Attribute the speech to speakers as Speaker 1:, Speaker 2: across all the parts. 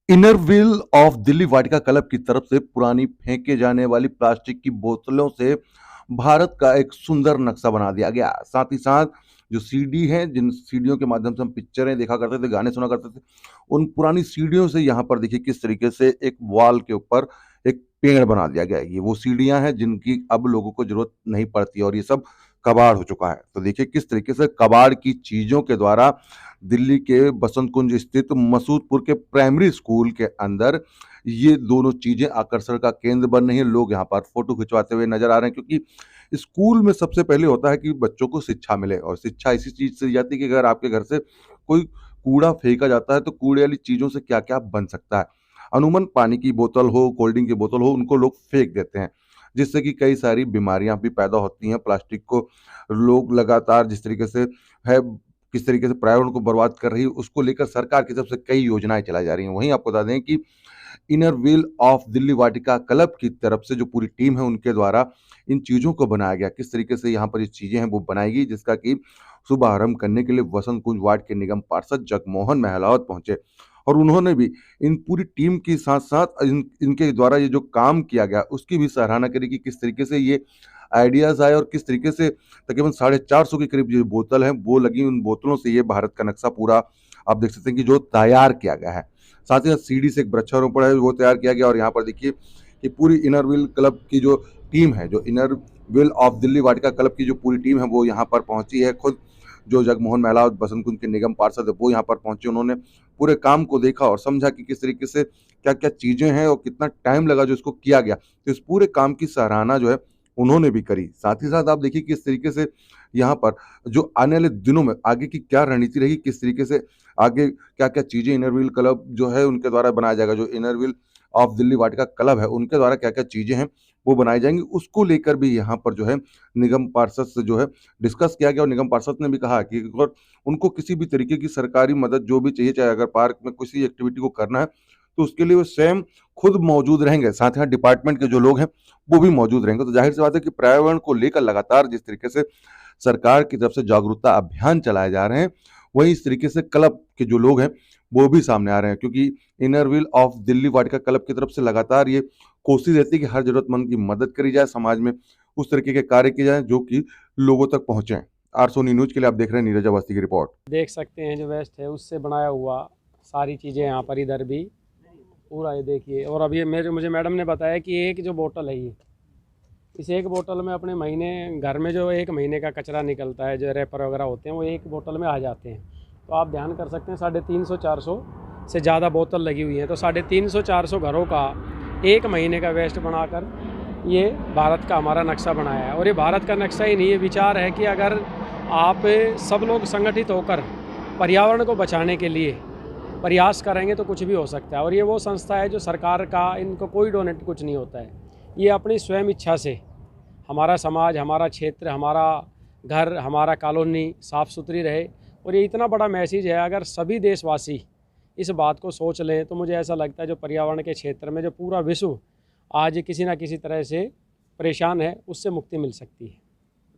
Speaker 1: Inner wheel of Delhi Vatika club की तरफ से पुरानी फेंके जाने वाली प्लास्टिक की बोतलों से भारत का एक सुंदर नक्शा बना दिया गया। साथ ही साथ जो सीडी हैं, जिन सीडियों के माध्यम से हम पिक्चरें देखा करते थे, गाने सुना करते थे, उन पुरानी सीडियों से यहाँ पर देखिए किस तरीके से एक वॉल के ऊपर एक पेड़ बना दिया गया है। ये वो सीढ़ियाँ हैं जिनकी अब लोगों को ज़रूरत नहीं पड़ती और ये सब कबाड़ हो चुका है। तो देखिए किस तरीके से कबाड़ की चीज़ों के द्वारा दिल्ली के बसंत कुंज स्थित मसूदपुर के प्राइमरी स्कूल के अंदर ये दोनों चीज़ें आकर्षण का केंद्र बन रही हैं। लोग यहाँ पर फ़ोटो खिंचवाते हुए नज़र आ रहे हैं, क्योंकि स्कूल में सबसे पहले होता है कि बच्चों को शिक्षा मिले, और शिक्षा इसी चीज़ से दी जाती है कि अगर आपके घर से कोई कूड़ा फेंका जाता है, तो कूड़े वाली चीज़ों से क्या-क्या बन सकता है। अमूमन पानी की बोतल हो, कोल्ड ड्रिंक की बोतल हो, उनको लोग फेंक देते हैं, जिससे कि कई सारी बीमारियाँ भी पैदा होती हैं। प्लास्टिक को लोग लगातार जिस तरीके से है किस तरीके से पर्यावरण को बर्बाद कर रही है, उसको लेकर सरकार की तरफ से कई योजनाएँ चलाई जा रही हैं। वहीं आपको बता दें कि inner wheel of Delhi Vatika club की तरफ से जो पूरी टीम है, उनके द्वारा इन चीज़ों को बनाया गया। किस तरीके से यहाँ पर ये चीज़ें हैं वो बनाई गई, जिसका कि शुभारंभ करने के लिए वसंत कुंज वार्ड के निगम पार्षद जगमोहन महलावत पहुँचे, और उन्होंने भी इन पूरी टीम के साथ-साथ इनके द्वारा ये जो काम किया गया, उसकी भी सराहना करी कि किस तरीके से ये आइडियाज़ आए और किस तरीके से तकरीबन 450 के करीब जो बोतल हैं, वो लगी। उन बोतलों से ये भारत का नक्शा पूरा आप देख सकते हैं कि जो तैयार किया गया है। साथ ही साथ सीढ़ी से एक वृक्षारोपण है, वो तैयार किया गया, और यहाँ पर देखिए कि पूरी इनर व्हील क्लब की जो टीम है, जो inner wheel of Delhi Vatika club की जो पूरी टीम है, वो यहाँ पर पहुँची है। खुद जो जगमोहन महला बसंत कुंज के निगम पार्षद है, वो यहाँ पर पहुँचे। उन्होंने पूरे काम को देखा और समझा कि किस तरीके से क्या-क्या चीज़ें हैं और कितना टाइम लगा जो इसको किया गया। तो इस पूरे काम की सराहना जो है उन्होंने भी करी। साथ ही साथ आप देखिए किस तरीके से यहाँ पर जो आने वाले दिनों में आगे की क्या रणनीति रहेगी, किस तरीके से आगे क्या-क्या चीज़ें इनर व्हील क्लब जो है उनके द्वारा बनाया जाएगा, जो inner wheel of Delhi Vatika club है, उनके द्वारा क्या-क्या चीज़ें हैं वो बनाई जाएँगी, उसको लेकर भी यहाँ पर जो है निगम पार्षद से जो है डिस्कस किया गया। और निगम पार्षद ने भी कहा कि अगर उनको किसी भी तरीके की सरकारी मदद जो भी चाहिए, चाहे अगर पार्क में किसी एक्टिविटी को करना है, तो उसके लिए वो स्वयं खुद मौजूद रहेंगे। साथ ही साथ डिपार्टमेंट के जो लोग हैं, वो भी मौजूद रहेंगे। तो ज़ाहिर-सी बात है कि पर्यावरण को लेकर लगातार जिस तरीके से सरकार की तरफ से जागरूकता अभियान चलाए जा रहे हैं, वहीं इस तरीके से क्लब के जो लोग हैं, वो भी सामने आ रहे हैं, क्योंकि inner wheel of Delhi Vatika club की तरफ से लगातार ये कोशिश रहती है कि हर ज़रूरतमंद की मदद करी जाए, समाज में उस तरीके के कार्य किए जाएँ जो कि लोगों तक पहुँचे। आर सोनी न्यूज़ के लिए आप देख रहे हैं नीरज अवस्थी की रिपोर्ट।
Speaker 2: देख सकते हैं जो वेस्ट है उससे बनाया हुआ सारी चीज़ें यहाँ पर इधर भी पूरा ये देखिए। और अभी मेरे मुझे मैडम ने बताया कि एक जो बोतल है ये, इस एक बोतल में अपने महीने घर में जो एक महीने का कचरा निकलता है, जो रैपर वगैरह होते हैं, वो एक बोतल में आ जाते हैं। तो आप ध्यान कर सकते हैं 350-400 से ज़्यादा बोतल लगी हुई है। तो 350-400 घरों का एक महीने का वेस्ट बनाकर ये भारत का हमारा नक्शा बनाया है। और ये भारत का नक्शा ही नहीं, ये विचार है कि अगर आप सब लोग संगठित होकर पर्यावरण को बचाने के लिए प्रयास करेंगे तो कुछ भी हो सकता है। और ये वो संस्था है जो सरकार का, इनको कोई डोनेट कुछ नहीं होता है। ये अपनी स्वयं इच्छा से हमारा समाज, हमारा क्षेत्र, हमारा घर, हमारा कॉलोनी साफ़ सुथरी रहे। और ये इतना बड़ा मैसेज है, अगर सभी देशवासी इस बात को सोच लें तो मुझे ऐसा लगता है जो पर्यावरण के क्षेत्र में जो पूरा विश्व आज किसी ना किसी तरह से परेशान है, उससे मुक्ति मिल सकती है।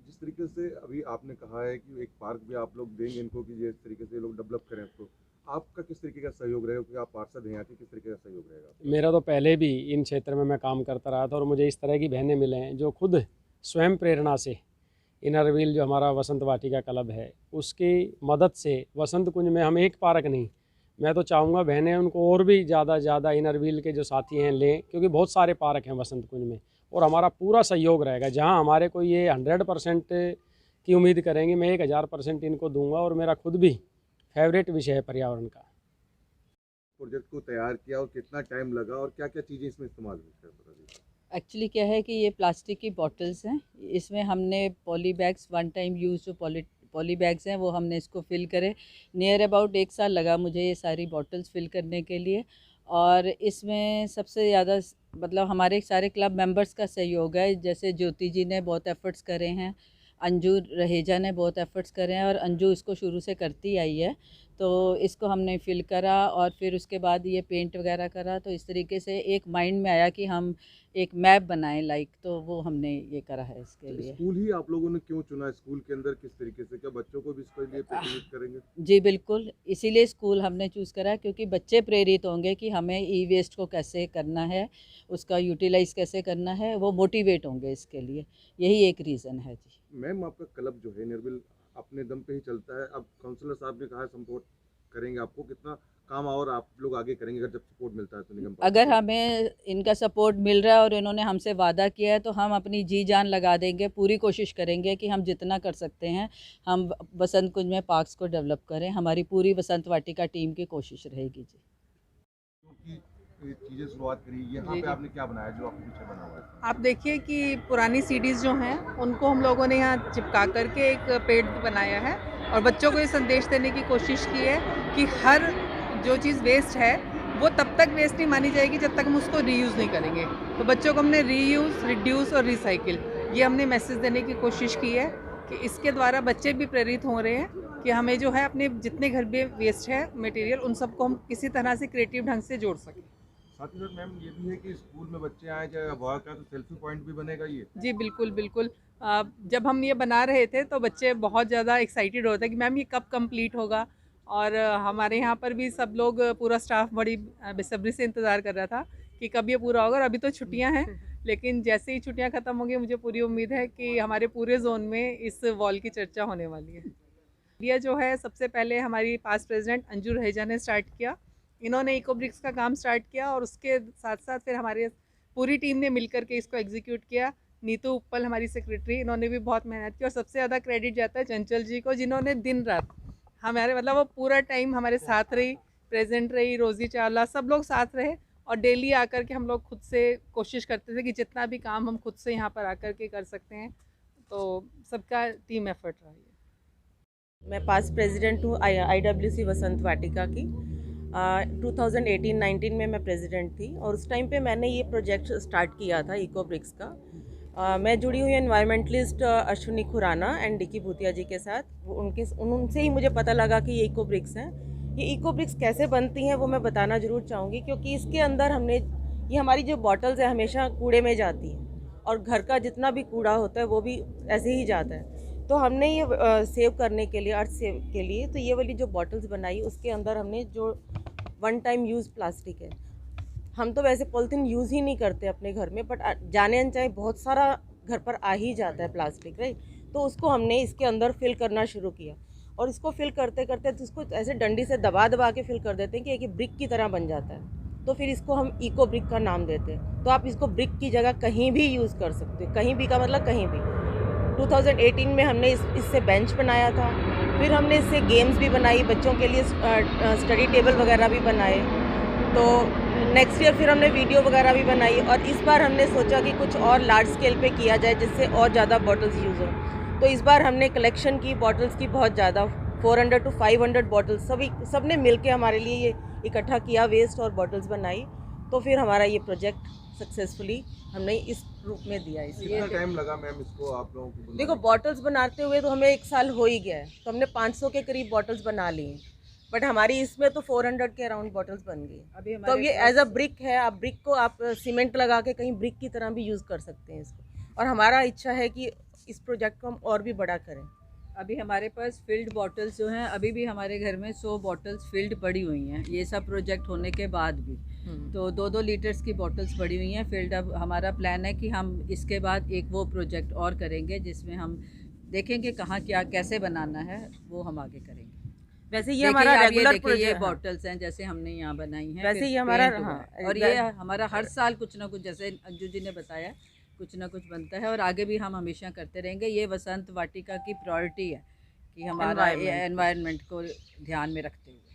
Speaker 1: जिस तरीके से अभी आपने कहा है कि एक पार्क भी आप लोग देंगे इनको कि जिस तरीके से ये लोग डेवलप करें, तो आपका किस तरीके का सहयोग रहेगा, क्योंकि आप पार्षद हैं यहाँ के, किस तरीके का सहयोग रहेगा आपका?
Speaker 2: मेरा तो पहले भी इन क्षेत्र में मैं काम करता रहा था और मुझे इस तरह की बहनें मिले हैं जो खुद स्वयं प्रेरणा से इनर व्हील जो हमारा वसंत वाटिका क्लब है, उसकी मदद से वसंत कुंज में हम एक पार्क नहीं, मैं तो चाहूँगा बहनें उनको और भी ज़्यादा से ज़्यादा इनर व्हील के जो साथी हैं लें, क्योंकि बहुत सारे पार्क हैं वसंत कुंज में। और हमारा पूरा सहयोग रहेगा, जहाँ हमारे को ये 100% की उम्मीद करेंगे, मैं 1000% इनको दूंगा। और मेरा खुद भी फेवरेट विषय है पर्यावरण का।
Speaker 1: प्रोजेक्ट को तैयार किया और कितना टाइम लगा और क्या-क्या चीज़ें इसमें इस्तेमाल हुई, सर बता दीजिए?
Speaker 3: एक्चुअली क्या है कि ये प्लास्टिक की बॉटल्स हैं, इसमें हमने poly bags, one time use जो पॉली बैग्स हैं वो हमने इसको फ़िल करे। नियर अबाउट 1 साल लगा मुझे ये सारी बॉटल्स फ़िल करने के लिए। और इसमें सबसे ज़्यादा मतलब हमारे सारे क्लब मेंबर्स का सहयोग है। जैसे ज्योति जी ने बहुत एफ़र्ट्स करे हैं, अंजू रहेजा ने बहुत एफ़र्ट्स करे हैं, और अंजू इसको शुरू से करती आई है। तो इसको हमने फिल करा और फिर उसके बाद ये पेंट वगैरह करा। तो इस तरीके से एक माइंड में आया कि हम एक मैप बनाएं लाइक, तो वो हमने ये करा है इसके लिए।
Speaker 1: स्कूल ही आप लोगों ने क्यों चुना? स्कूल के अंदर किस तरीके से, क्या बच्चों को भी इसके लिए प्रेरित करेंगे?
Speaker 3: जी बिल्कुल, इसीलिए स्कूल हमने चूज़ करा क्योंकि बच्चे प्रेरित होंगे कि हमें ई वेस्ट को कैसे करना है, उसका यूटिलाइज़ कैसे करना है, वो मोटिवेट होंगे इसके लिए। यही एक रीज़न है जी।
Speaker 1: मैम, आपका क्लब जो है निर्बिल अपने दम पे ही चलता है। अब काउंसलर साहब ने कहा सपोर्ट करेंगे आपको, कितना काम और आप लोग आगे करेंगे अगर जब सपोर्ट मिलता है तो निगम पार्टी
Speaker 3: अगर
Speaker 1: से?
Speaker 3: हमें इनका सपोर्ट मिल रहा है और इन्होंने हमसे वादा किया है तो हम अपनी जी जान लगा देंगे, पूरी कोशिश करेंगे कि हम जितना कर सकते हैं हम बसंत कुंज में पार्क्स को डेवलप करें। हमारी पूरी बसंत वाटिका टीम की कोशिश रहेगी जी।
Speaker 1: क्योंकि चीजें शुरुआत करी, यहाँ
Speaker 3: जी,
Speaker 1: पे
Speaker 3: जी।
Speaker 1: आपने क्या बनाया जो आपके पीछे बना हुआ है?
Speaker 4: आप देखिए कि पुरानी सीडीज़ जो हैं उनको हम लोगों ने यहाँ चिपका करके एक पेड़ बनाया है और बच्चों को ये संदेश देने की कोशिश की है कि हर जो चीज़ वेस्ट है वो तब तक वेस्ट नहीं मानी जाएगी जब तक हम उसको रीयूज़ नहीं करेंगे। तो बच्चों को हमने रीयूज़, रिड्यूस और रिसाइकिल ये हमने मैसेज देने की कोशिश की है कि इसके द्वारा बच्चे भी प्रेरित हो रहे हैं कि हमें जो है अपने जितने घर में वेस्ट है मटेरियल उन सबको हम किसी तरह से क्रिएटिव ढंग से जोड़ सकें।
Speaker 1: साथ ही साथ मैम ये भी है कि स्कूल में बच्चे आए चाहे अगवा का, तो सेल्फी पॉइंट भी बनेगा ये।
Speaker 4: जी बिल्कुल, बिल्कुल। जब हम ये बना रहे थे तो बच्चे बहुत ज़्यादा एक्साइटेड होते हैं कि मैम ये कब कंप्लीट होगा, और हमारे यहाँ पर भी सब लोग पूरा स्टाफ बड़ी बेसब्री से इंतज़ार कर रहा था कि कब ये पूरा होगा। और अभी तो छुट्टियाँ हैं, लेकिन जैसे ही छुट्टियाँ ख़त्म होंगी मुझे पूरी उम्मीद है कि हमारे पूरे ज़ोन में इस वॉल की चर्चा होने वाली है। ये जो है सबसे पहले हमारी पास्ट प्रेसिडेंट अंजू रहेजा ने स्टार्ट किया। इन्होंने इको ब्रिक्स का काम स्टार्ट किया और उसके साथ साथ फिर हमारे पूरी टीम ने मिलकर के इसको एग्जीक्यूट किया। नीतू उप्पल हमारी सेक्रेटरी, इन्होंने भी बहुत मेहनत की और सबसे ज़्यादा क्रेडिट जाता है चंचल जी को, जिन्होंने दिन रात हमारे मतलब वो पूरा टाइम हमारे साथ रही, प्रेजेंट रही। रोज़ी चावला सब लोग साथ रहे और डेली आकर के हम लोग खुद से कोशिश करते थे कि जितना भी काम हम खुद से यहाँ पर आकर के कर सकते हैं, तो सबका टीम एफर्ट रहा है।
Speaker 5: मैं पास्ट प्रेसिडेंट हूँ IWC वसंत वाटिका की। 2018-19 में मैं प्रेसिडेंट थी और उस टाइम पे मैंने ये प्रोजेक्ट स्टार्ट किया था इको ब्रिक्स का। मैं जुड़ी हुई एनवायरमेंटलिस्ट अश्विनी खुराना एंड डिकी भूतिया जी के साथ। उनसे ही मुझे पता लगा कि ये इको ब्रिक्स हैं। ये इको ब्रिक्स कैसे बनती हैं वो मैं बताना ज़रूर चाहूँगी, क्योंकि इसके अंदर हमने ये हमारी जो बॉटल्स है हमेशा कूड़े में जाती हैं और घर का जितना भी कूड़ा होता है वो भी ऐसे ही जाता है। तो हमने ये सेव करने के लिए, अर्थ सेव के लिए, तो ये वाली जो बॉटल्स बनाई उसके अंदर हमने जो वन टाइम यूज़ प्लास्टिक है, हम तो वैसे पॉलीथीन यूज़ ही नहीं करते अपने घर में, बट जाने अनचाहे बहुत सारा घर पर आ ही जाता है प्लास्टिक, राइट। तो उसको हमने इसके अंदर फिल करना शुरू किया और इसको फिल करते करते तो इसको ऐसे डंडी से दबा दबा के फिल कर देते हैं कि एक ब्रिक की तरह बन जाता है। तो फिर इसको हम इको ब्रिक का नाम देते हैं। तो आप इसको ब्रिक की जगह कहीं भी यूज़ कर सकते हो, कहीं भी का मतलब कहीं भी। 2018 में हमने इससे बेंच बनाया था, फिर हमने इससे गेम्स भी बनाई, बच्चों के लिए स्टडी टेबल वगैरह भी बनाए। तो नेक्स्ट ईयर फिर हमने वीडियो वगैरह भी बनाई और इस बार हमने सोचा कि कुछ और लार्ज स्केल पे किया जाए जिससे और ज़्यादा बॉटल्स यूज़ हो। तो इस बार हमने कलेक्शन की बॉटल्स की बहुत ज़्यादा, 400 to 500 बॉटल्स सबने मिल के हमारे लिए ये इकट्ठा किया, वेस्ट और बॉटल्स बनाई। तो फिर हमारा ये प्रोजेक्ट सक्सेसफुली हमने इस रूप में दिया।
Speaker 1: कितना टाइम लगा मैम इसको आप लोगों को?
Speaker 5: देखो, बॉटल्स बनाते हुए तो हमें 1 साल हो ही गया है, तो हमने 500 के करीब बॉटल्स बना ली हैं, बट हमारी इसमें तो 400 के अराउंड बॉटल्स बन गई।
Speaker 3: अभी
Speaker 5: तो ये एज अ ब्रिक है, आप ब्रिक को आप सीमेंट लगा के कहीं ब्रिक की तरह भी यूज़ कर सकते हैं इसको। और हमारा इच्छा है कि इस प्रोजेक्ट को हम और भी बड़ा करें।
Speaker 3: अभी हमारे पास फिल्ड बॉटल्स जो हैं, अभी भी हमारे घर में 100 बॉटल्स फिल्ड पड़ी हुई हैं, ये सब प्रोजेक्ट होने के बाद भी। तो 2-2 लीटर्स की बॉटल्स पड़ी हुई हैं फिल्ड। अब हमारा प्लान है कि हम इसके बाद एक वो प्रोजेक्ट और करेंगे जिसमें हम देखेंगे कहाँ क्या कैसे बनाना है, वो हम आगे करेंगे।
Speaker 5: वैसे ये हमारा रेगुलर
Speaker 3: ये
Speaker 5: प्रोजेक्ट,
Speaker 3: बॉटल्स हैं जैसे हमने यहाँ बनाई हैं,
Speaker 5: वैसे
Speaker 3: फिर
Speaker 5: ये हमारा,
Speaker 3: पेंट हुआ है। और ये हमारा हर साल कुछ ना कुछ, जैसे अंजू जी ने बताया, कुछ ना कुछ बनता है और आगे भी हम हमेशा करते रहेंगे। ये वसंत वाटिका की प्रायोरिटी है कि हमारा एनवायरनमेंट को ध्यान में रखते हुए